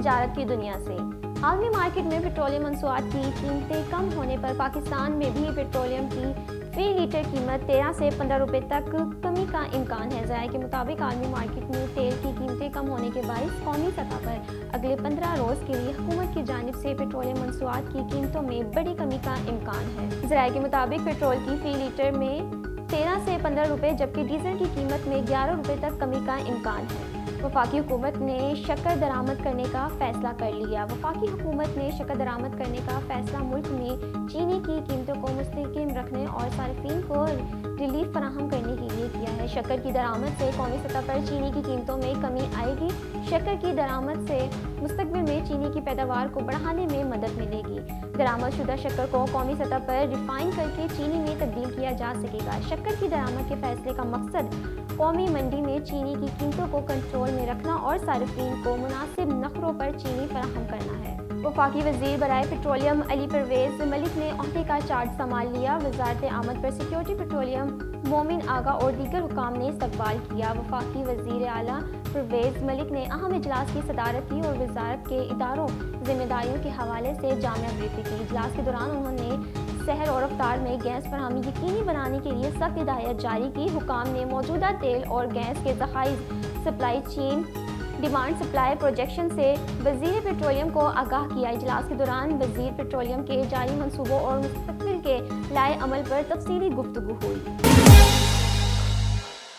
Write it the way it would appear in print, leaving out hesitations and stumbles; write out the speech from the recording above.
تجارت کی دنیا سے۔ عالمی مارکیٹ میں پیٹرولیم مصنوعات کی قیمتیں کم ہونے پر پاکستان میں بھی پیٹرولیم کی فی لیٹر قیمت 13 سے 15 روپے تک کمی کا امکان ہے۔ ذرائع کے مطابق عالمی مارکیٹ میں تیل کی قیمتیں کم ہونے کے باعث قومی سطح پر اگلے 15 روز کے لیے حکومت کی جانب سے پیٹرولیم مصنوعات کی قیمتوں میں بڑی کمی کا امکان ہے۔ ذرائع کے مطابق پیٹرول کی فی لیٹر میں 13 سے 15 روپے جبکہ ڈیزل کی قیمت میں 11 روپے تک کمی کا امکان ہے۔ وفاقی حکومت نے شکر درآمد کرنے کا فیصلہ کر لیا۔ وفاقی حکومت نے شکر درآمد کرنے کا فیصلہ ملک میں چینی کی قیمتوں کو مستحکم رکھنے اور صارفین کو ریلیف فراہم کرنے کے لیے کیا ہے۔ شکر کی درآمد سے قومی سطح پر چینی کی قیمتوں میں کمی آئے گی۔ شکر کی درآمد سے مستقبل میں چینی کی پیداوار کو بڑھانے میں مدد ملے گی۔ درآمد شدہ شکر کو قومی سطح پر ریفائن کر کے چینی میں تبدیل کیا جا سکے گا۔ شکر کی درآمد کے فیصلے کا مقصد قومی منڈی میں چینی کی قیمتوں کو کنٹرول میں رکھنا اور صارفین کو مناسب نرخوں پر چینی فراہم کرنا ہے۔ وفاقی وزیر برائے پیٹرولیم علی پرویز ملک نے عہدے کا چارج سنبھال لیا۔ وزارت آمد پر سیکورٹی پیٹرولیم مومن آغا اور دیگر حکام نے استقبال کیا۔ وفاقی وزیر اعلیٰ پرویز ملک نے اہم اجلاس کی صدارت کی اور وزارت کے اداروں ذمہ داریوں کے حوالے سے جامع بریفنگ کی۔ اجلاس کے دوران انہوں نے سحر اور رفتار میں گیس فراہمی یقینی بنانے کے لیے سخت ہدایت جاری کی۔ حکام نے موجودہ تیل اور گیس کے ذخائر، supply chain, demand supply projection سے وزیر پیٹرولیم کو آگاہ کیا۔ اجلاس کے دوران وزیر پیٹرولیم کے جاری منصوبوں اور مستقبل کے لائحہ عمل پر تفصیلی گفتگو ہوئی۔